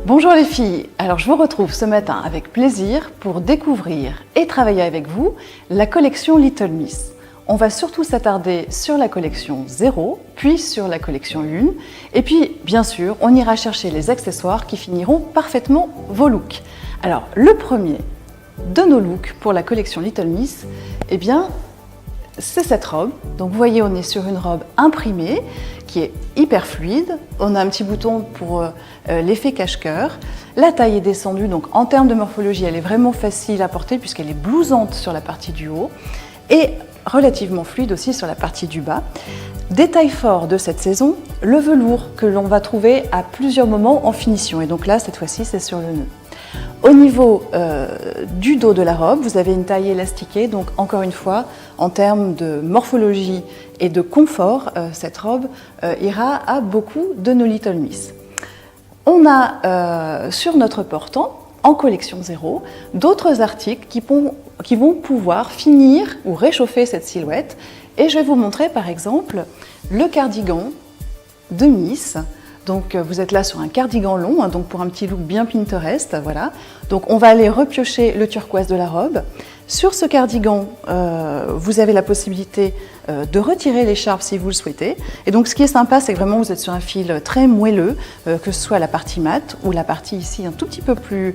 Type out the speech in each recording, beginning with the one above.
Bonjour les filles, alors je vous retrouve ce matin avec plaisir pour découvrir et travailler avec vous la collection Little Miss. On va surtout s'attarder sur la collection 0, puis sur la collection 1, et puis bien sûr on ira chercher les accessoires qui finiront parfaitement vos looks. Alors le premier de nos looks pour la collection Little Miss, eh bien c'est cette robe. Donc vous voyez, on est sur une robe imprimée qui est hyper fluide. On a un petit bouton pour l'effet cache-cœur. La taille est descendue, donc en termes de morphologie, elle est vraiment facile à porter puisqu'elle est blousante sur la partie du haut et relativement fluide aussi sur la partie du bas. Détail fort de cette saison, le velours que l'on va trouver à plusieurs moments en finition. Et donc là, cette fois-ci, c'est sur le nœud. Au niveau du dos de la robe, vous avez une taille élastiquée, donc encore une fois, en termes de morphologie et de confort, cette robe ira à beaucoup de nos Little Miss. On a sur notre portant, en collection 0, d'autres articles qui vont pouvoir finir ou réchauffer cette silhouette. Et je vais vous montrer par exemple le cardigan de Miss. Donc vous êtes là sur un cardigan long, donc pour un petit look bien Pinterest, voilà. Donc on va aller repiocher le turquoise de la robe. Sur ce cardigan, vous avez la possibilité de retirer l'écharpe si vous le souhaitez. Et donc ce qui est sympa, c'est que vraiment vous êtes sur un fil très moelleux, que ce soit la partie mate ou la partie ici un tout petit peu plus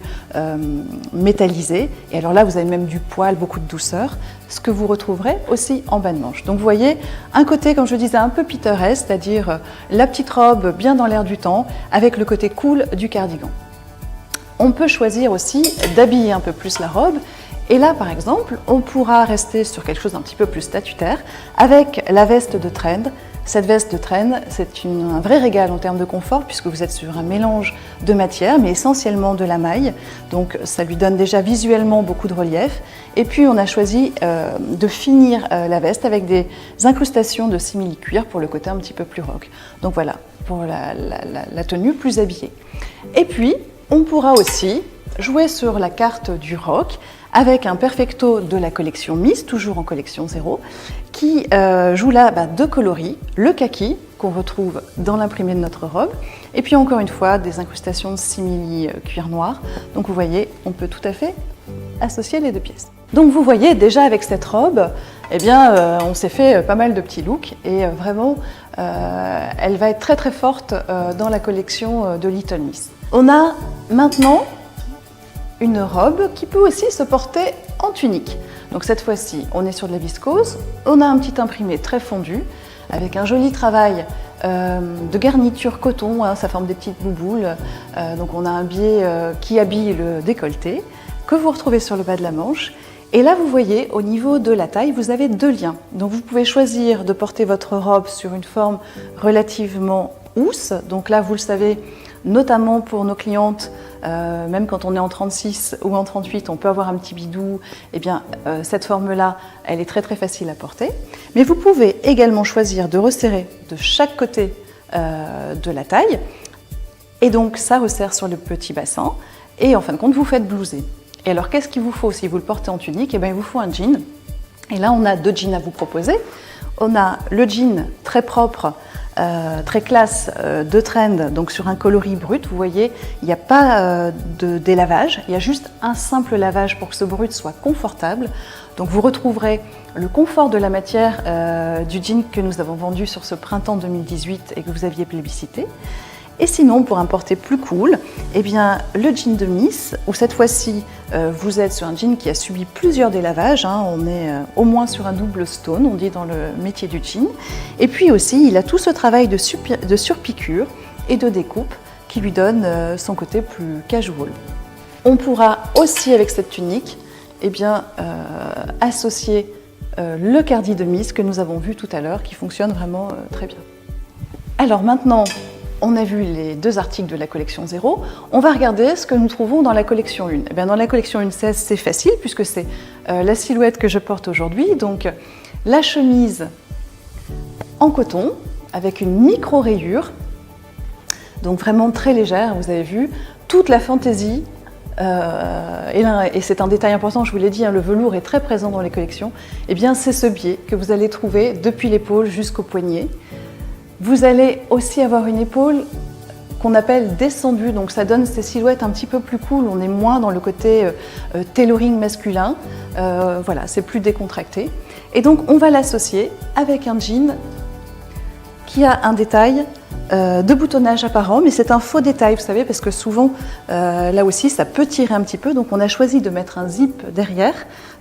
métallisée. Et alors là, vous avez même du poil, beaucoup de douceur, ce que vous retrouverez aussi en bas de manche. Donc vous voyez un côté, comme je disais, un peu pittoresque, c'est-à-dire la petite robe bien dans l'air du temps, avec le côté cool du cardigan. On peut choisir aussi d'habiller un peu plus la robe. Et là, par exemple, on pourra rester sur quelque chose d'un petit peu plus statutaire avec la veste de Trend. Cette veste de Trend, c'est un vrai régal en termes de confort puisque vous êtes sur un mélange de matières, mais essentiellement de la maille. Donc ça lui donne déjà visuellement beaucoup de relief. Et puis on a choisi de finir la veste avec des incrustations de simili-cuir pour le côté un petit peu plus rock. Donc voilà, pour la tenue plus habillée. Et puis, on pourra aussi jouer sur la carte du rock avec un perfecto de la collection Miss, toujours en collection 0, qui joue là deux coloris, le kaki qu'on retrouve dans l'imprimé de notre robe, et puis encore une fois des incrustations de simili cuir noir. Donc vous voyez, on peut tout à fait associer les deux pièces. Donc vous voyez déjà avec cette robe, eh bien, on s'est fait pas mal de petits looks et vraiment elle va être très très forte dans la collection de Little Miss. On a maintenant une robe qui peut aussi se porter en tunique. Donc cette fois-ci, on est sur de la viscose, on a un petit imprimé très fondu avec un joli travail de garniture coton, ça forme des petites bouboules. Donc on a un biais qui habille le décolleté que vous retrouvez sur le bas de la manche. Et là, vous voyez, au niveau de la taille, vous avez deux liens. Donc vous pouvez choisir de porter votre robe sur une forme relativement housse. Donc là, vous le savez, notamment pour nos clientes, même quand on est en 36 ou en 38, on peut avoir un petit bidou, eh bien cette forme-là, elle est très très facile à porter. Mais vous pouvez également choisir de resserrer de chaque côté de la taille, et donc ça resserre sur le petit bassin, et en fin de compte, vous faites blouser. Et alors, qu'est-ce qu'il vous faut si vous le portez en tunique? Eh bien, il vous faut un jean. Et là, on a deux jeans à vous proposer. On a le jean très propre, très classe de Trend, donc sur un coloris brut. Vous voyez, il n'y a pas de délavage, il y a juste un simple lavage pour que ce brut soit confortable. Donc vous retrouverez le confort de la matière du jean que nous avons vendu sur ce printemps 2018 et que vous aviez plébiscité. Et sinon, pour un porté plus cool, eh bien, le jean de Miss, où cette fois-ci, vous êtes sur un jean qui a subi plusieurs délavages, on est au moins sur un double stone, on dit dans le métier du jean. Et puis aussi, il a tout ce travail de surpiqûre et de découpe qui lui donne son côté plus casual. On pourra aussi, avec cette tunique, eh bien, associer le cardi de Miss que nous avons vu tout à l'heure, qui fonctionne vraiment très bien. Alors maintenant, on a vu les deux articles de la collection 0. On va regarder ce que nous trouvons dans la collection 1. Eh bien, dans la collection 1.16, c'est facile puisque c'est la silhouette que je porte aujourd'hui. Donc, la chemise en coton avec une micro-rayure, donc vraiment très légère, vous avez vu, toute la fantaisie. Et c'est un détail important, je vous l'ai dit, le velours est très présent dans les collections. Eh bien, c'est ce biais que vous allez trouver depuis l'épaule jusqu'au poignet. Vous allez aussi avoir une épaule qu'on appelle descendu, donc ça donne ces silhouettes un petit peu plus cool, on est moins dans le côté tailoring masculin, voilà, c'est plus décontracté. Et donc on va l'associer avec un jean qui a un détail de boutonnage apparent, mais c'est un faux détail, vous savez, parce que souvent, là aussi, ça peut tirer un petit peu, donc on a choisi de mettre un zip derrière,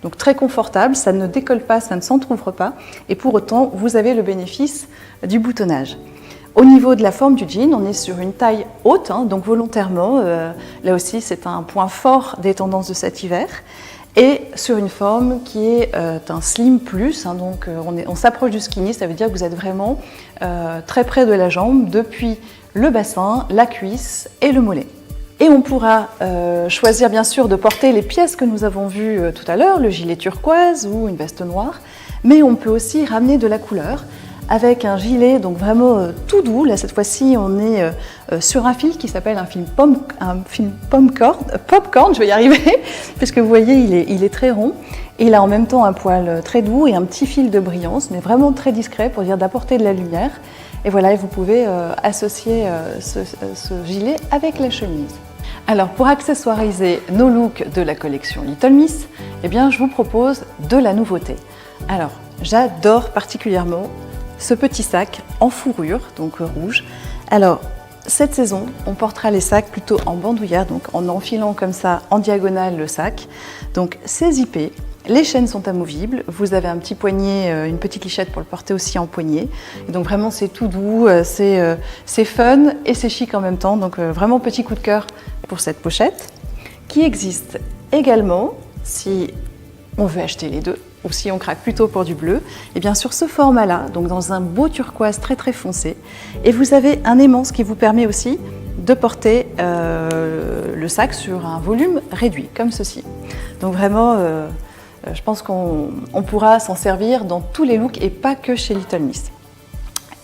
donc très confortable, ça ne décolle pas, ça ne s'entrouvre pas, et pour autant, vous avez le bénéfice du boutonnage. Au niveau de la forme du jean, on est sur une taille haute, hein, donc volontairement, là aussi, c'est un point fort des tendances de cet hiver, et sur une forme qui est un slim plus, hein, donc on s'approche du skinny, ça veut dire que vous êtes vraiment très près de la jambe, depuis le bassin, la cuisse et le mollet. Et on pourra choisir bien sûr de porter les pièces que nous avons vues tout à l'heure, le gilet turquoise ou une veste noire, mais on peut aussi ramener de la couleur avec un gilet donc vraiment tout doux. Là cette fois-ci on est sur un fil qui s'appelle un fil popcorn, je vais y arriver, puisque vous voyez il est très rond et il a en même temps un poil très doux et un petit fil de brillance, mais vraiment très discret pour dire d'apporter de la lumière. Et voilà, vous pouvez associer ce gilet avec la chemise. Alors pour accessoiriser nos looks de la collection Little Miss, eh bien, je vous propose de la nouveauté. Alors j'adore particulièrement ce petit sac en fourrure, donc rouge. Alors, cette saison, on portera les sacs plutôt en bandoulière, donc en enfilant comme ça en diagonale le sac. Donc c'est zippé, les chaînes sont amovibles, vous avez un petit poignet, une petite lichette pour le porter aussi en poignet. Et donc vraiment c'est tout doux, c'est fun et c'est chic en même temps. Donc vraiment petit coup de cœur pour cette pochette, qui existe également si on veut acheter les deux, ou si on craque plutôt pour du bleu, et bien sur ce format-là, donc dans un beau turquoise très très foncé, et vous avez un aimant, ce qui vous permet aussi de porter le sac sur un volume réduit, comme ceci. Donc vraiment, je pense qu'on pourra s'en servir dans tous les looks et pas que chez Little Miss.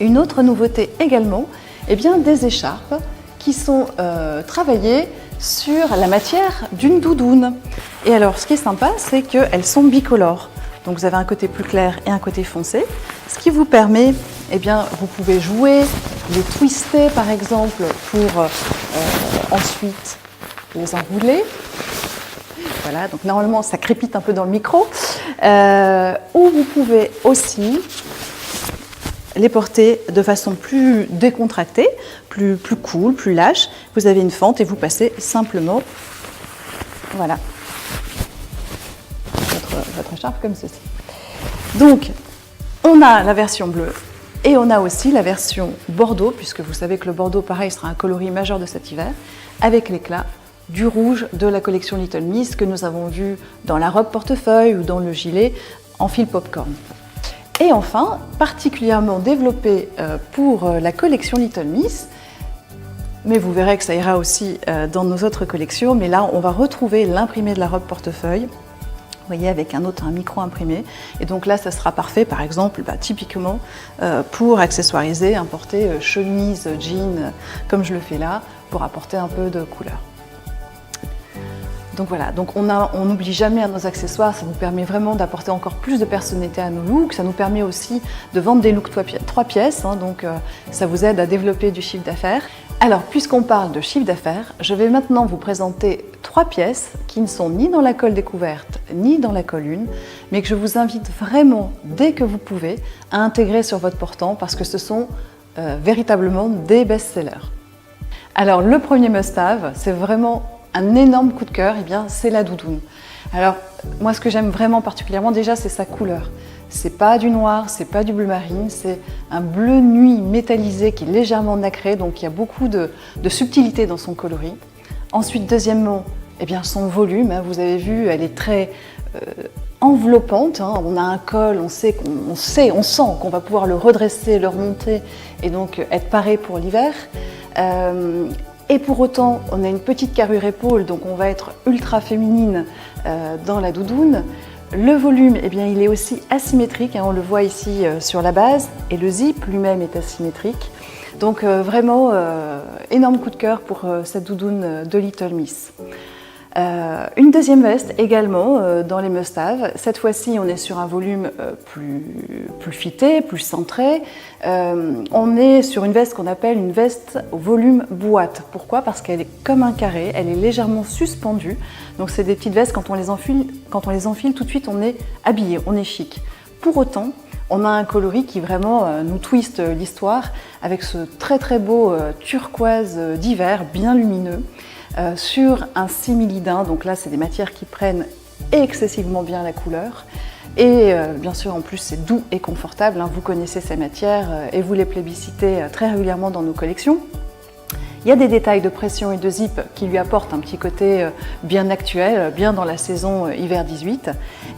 Une autre nouveauté également, eh bien des écharpes qui sont travaillées sur la matière d'une doudoune. Et alors ce qui est sympa, c'est qu'elles sont bicolores. Donc vous avez un côté plus clair et un côté foncé, ce qui vous permet, eh bien, vous pouvez jouer, les twister par exemple pour ensuite les enrouler. Voilà, donc normalement ça crépite un peu dans le micro. Ou vous pouvez aussi les porter de façon plus décontractée, plus cool, plus lâche. Vous avez une fente et vous passez simplement, voilà, votre écharpe comme ceci. Donc, on a la version bleue et on a aussi la version bordeaux, puisque vous savez que le bordeaux, pareil, sera un coloris majeur de cet hiver, avec l'éclat du rouge de la collection Little Miss que nous avons vu dans la robe portefeuille ou dans le gilet en fil popcorn. Et enfin, particulièrement développé pour la collection Little Miss, mais vous verrez que ça ira aussi dans nos autres collections, mais là on va retrouver l'imprimé de la robe portefeuille, vous voyez, avec un micro imprimé. Et donc là ça sera parfait par exemple, typiquement pour accessoiriser, importer chemise, jean, comme je le fais là, pour apporter un peu de couleur. Donc voilà, donc on n'oublie jamais à nos accessoires, ça nous permet vraiment d'apporter encore plus de personnalité à nos looks, ça nous permet aussi de vendre des looks 3 pièces, hein, donc ça vous aide à développer du chiffre d'affaires. Alors puisqu'on parle de chiffre d'affaires, je vais maintenant vous présenter 3 pièces qui ne sont ni dans la colle découverte ni dans la colle une, mais que je vous invite vraiment, dès que vous pouvez, à intégrer sur votre portant parce que ce sont véritablement des best-sellers. Alors le premier must-have, c'est vraiment un énorme coup de cœur, eh bien, c'est la doudoune. Alors, moi, ce que j'aime vraiment particulièrement, déjà, c'est sa couleur. C'est pas du noir, c'est pas du bleu marine, c'est un bleu nuit métallisé qui est légèrement nacré, donc il y a beaucoup de subtilité dans son coloris. Ensuite, deuxièmement, eh bien, son volume, hein, vous avez vu, elle est très enveloppante. Hein. On a un col, on sent qu'on va pouvoir le redresser, le remonter et donc être paré pour l'hiver. Et pour autant, on a une petite carrure épaule, donc on va être ultra féminine dans la doudoune. Le volume, eh bien, il est aussi asymétrique, hein, on le voit ici sur la base, et le zip lui-même est asymétrique. Donc vraiment, énorme coup de cœur pour cette doudoune de Little Miss. Une deuxième veste également dans les must-have. Cette fois-ci, on est sur un volume plus fité, plus centré. On est sur une veste qu'on appelle une veste au volume boîte. Pourquoi? Parce qu'elle est comme un carré, elle est légèrement suspendue. Donc c'est des petites vestes, quand on les enfile, tout de suite on est habillé, on est chic. Pour autant, on a un coloris qui vraiment nous twiste l'histoire avec ce très très beau turquoise d'hiver, bien lumineux, sur un simili-daim. Donc là, c'est des matières qui prennent excessivement bien la couleur. Et bien sûr, en plus, c'est doux et confortable. Vous connaissez ces matières et vous les plébiscitez très régulièrement dans nos collections. Il y a des détails de pression et de zip qui lui apportent un petit côté bien actuel, bien dans la saison hiver 18.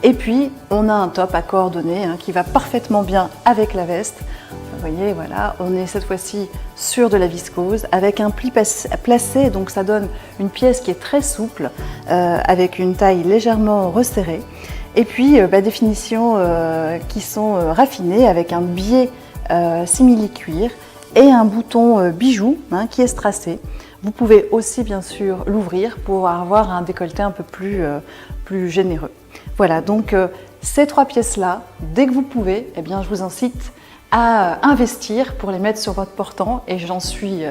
Et puis, on a un top à coordonnées qui va parfaitement bien avec la veste. Vous voyez, voilà, on est cette fois-ci sur de la viscose avec un pli placé, donc ça donne une pièce qui est très souple, avec une taille légèrement resserrée. Et puis, des finitions qui sont raffinées avec un biais simili-cuir et un bouton bijou qui est strassé. Vous pouvez aussi bien sûr l'ouvrir pour avoir un décolleté un peu plus généreux. Voilà, donc ces trois pièces-là, dès que vous pouvez, eh bien, je vous incite à investir pour les mettre sur votre portant et j'en suis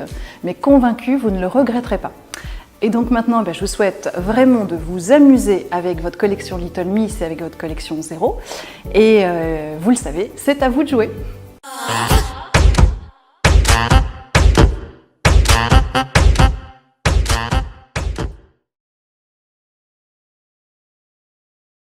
convaincue, vous ne le regretterez pas. Et donc maintenant, je vous souhaite vraiment de vous amuser avec votre collection Little Miss et avec votre collection Zero. Et vous le savez, c'est à vous de jouer.